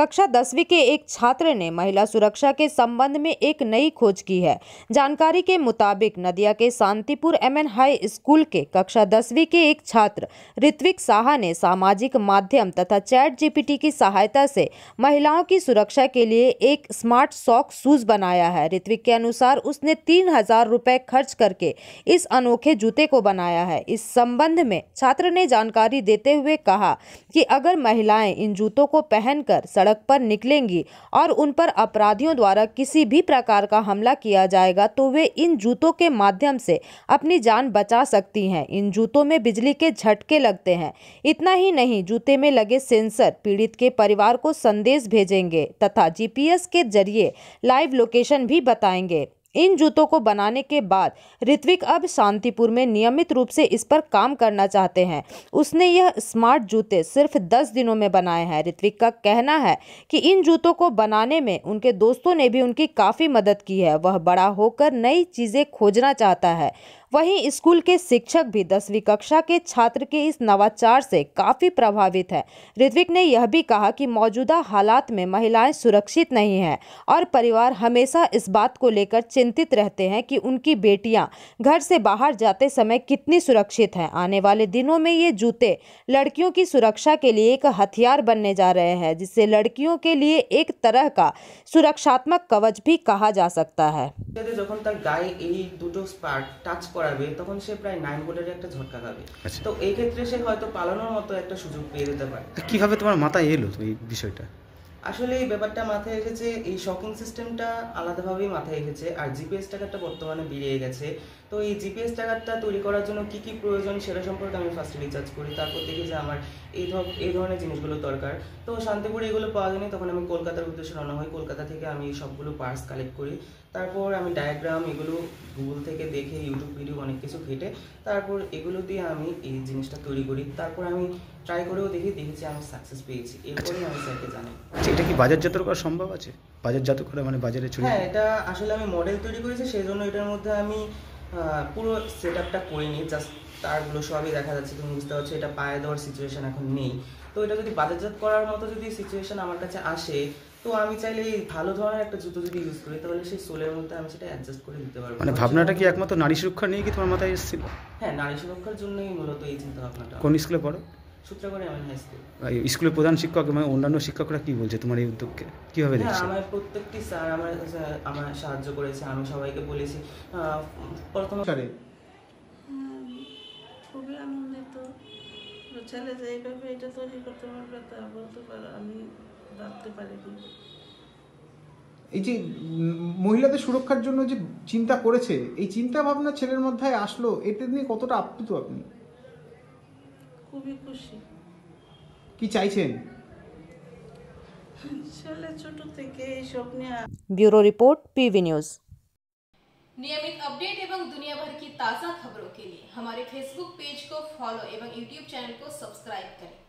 कक्षा 10वीं के एक छात्र ने महिला सुरक्षा के संबंध में एक नई खोज की है। जानकारी के मुताबिक नदिया के शांतिपुर एमएन हाई स्कूल के कक्षा 10वीं के एक छात्र ऋत्विक साहा ने सामाजिक माध्यम तथा चैट जीपीटी की सहायता से महिलाओं की सुरक्षा के लिए एक स्मार्ट सॉक शूज बनाया है। ऋत्विक के अनुसार उसने 3000 रुपए खर्च करके इस अनोखे जूते को बनाया है। इस संबंध में छात्र ने जानकारी देते हुए कहा कि अगर महिलाएं इन जूतों को पहनकर सड़क पर निकलेंगी और उन पर अपराधियों द्वारा किसी भी प्रकार का हमला किया जाएगा तो वे इन जूतों के माध्यम से अपनी जान बचा सकती हैं। इन जूतों में बिजली के झटके लगते हैं। इतना ही नहीं, जूते में लगे सेंसर पीड़ित के परिवार को संदेश भेजेंगे तथा जीपीएस के जरिए लाइव लोकेशन भी बताएंगे। इन जूतों को बनाने के बाद ऋत्विक अब शांतिपुर में नियमित रूप से इस पर काम करना चाहते हैं। उसने यह स्मार्ट जूते सिर्फ 10 दिनों में बनाए हैं। ऋत्विक का कहना है कि इन जूतों को बनाने में उनके दोस्तों ने भी उनकी काफ़ी मदद की है। वह बड़ा होकर नई चीज़ें खोजना चाहता है। वहीं स्कूल के शिक्षक भी 10वीं कक्षा के छात्र के इस नवाचार से काफ़ी प्रभावित है। ऋत्विक ने यह भी कहा कि मौजूदा हालात में महिलाएं सुरक्षित नहीं हैं और परिवार हमेशा इस बात को लेकर चिंतित रहते हैं कि उनकी बेटियां घर से बाहर जाते समय कितनी सुरक्षित हैं। आने वाले दिनों में ये जूते लड़कियों की सुरक्षा के लिए एक हथियार बनने जा रहे हैं, जिससे लड़कियों के लिए एक तरह का सुरक्षात्मक कवच भी कहा जा सकता है। যখন তার গায়ে এই দুটো স্পার্ক টাচ করাবে তখন সে প্রায় 9 ভোল্টের একটা ঝটকা খাবে। তো এই ক্ষেত্রে সে হয়তো পালানোর মতো একটা সুযোগ পেয়ে যেতে পারে। কিভাবে তোমার মাথায় এলো এই বিষয়টা? আসলে এই ব্যাপারটা মাথায় এসেছে, এই শকিং সিস্টেমটা আলাদাভাবেই মাথায় এসেছে। আর জিপিএস ট্র্যাকারটা বর্তমানে বেরিয়ে গেছে। তো এই জিপিএস ট্র্যাকারটা তৈরি করার জন্য কি কি প্রয়োজন সেটা সম্পর্কে আমি ফার্স্ট রিসার্চ করি। তারপর দেখি যে আমার এই ধরনের জিনিসগুলো দরকার। তো শান্তিপুরে এগুলো পাওয়া যায়নি, তখন আমি কলকাতার উদ্দেশ্যে রওনা হই। কলকাতা থেকে আমি সবগুলো পার্টস কালেক্ট করি। তারপর আমি ডায়াগ্রাম এগুলো গুগল থেকে দেখে, ইউটিউব ভিডিও অনেক কিছু ঘেটে তারপর এগুলো দিয়ে আমি এই জিনিসটা তৈরি করি। তারপর আমি ট্রাই করেও দেখেছি আমি সাকসেস পেয়েছি। এরপরেই আমি স্যারকে জানাই। এটা কি বাজারজাত করা সম্ভব আছে? বাজারজাত করা মানে বাজারে ছড়িয়ে? হ্যাঁ, এটা আসলে আমি মডেল তৈরি করেছি, সেই জন্য এটার মধ্যে আমি পুরো সেটআপটা করিনি। জাস্ট তারগুলো সবই দেখা যাচ্ছে, তুমি বুঝতে পারছো এটা পায়ে দেওয়ার সিচুয়েশন এখন নেই। তো এটা যদি বাজারজাত করার মতো যদি সিচুয়েশন আমার কাছে আসে তো আমি চাইলে ভালো ধরনের একটা জুতো যদি ইউজ করি তাহলে সেই সোলের মধ্যে আমি সেটা অ্যাডজাস্ট করে দিতে পারবো। মানে ভাবনাটা কি একমাত্র নারী সুরক্ষা নিয়ে কি তোমার মাথায় এসেছিল? হ্যাঁ, নারী সুরক্ষার জন্যই মূলত এই চিন্তা ভাবনাটা। কোন স্কুলে পড়ো? Sutragarh MN high school. স্কুলের প্রধান শিক্ষক এবং অন্যান্য শিক্ষকরা কি বলছে তোমার এই উদ্যোগকে? কিভাবে দেখছে? আমার প্রত্যেকটি স্যার আমার সাহায্য করেছে। আমি সবাইকে বলেছি প্রথমে খুবই আনন্দিত। ছেলে যে এইভাবে এটা তৈরি করতে পারবে তা বলতে পারে আমি ভাবতে পারিনি। এই যে মহিলাদের সুরক্ষার জন্য যে চিন্তা করেছে, এই চিন্তা ভাবনা ছেলের মধ্যে আসলো, এটা নিয়ে কতটা আপ্লুত আপনি? খুবই খুশি। কি চাইছেন? ছেলে ছোট থেকে এই সব নিয়ে। Bureau report PV news. नियमित अपडेट एवं दुनिया भर की ताज़ा खबरों के लिए हमारे फेसबुक पेज को फॉलो एवं यूट्यूब चैनल को सब्सक्राइब करें।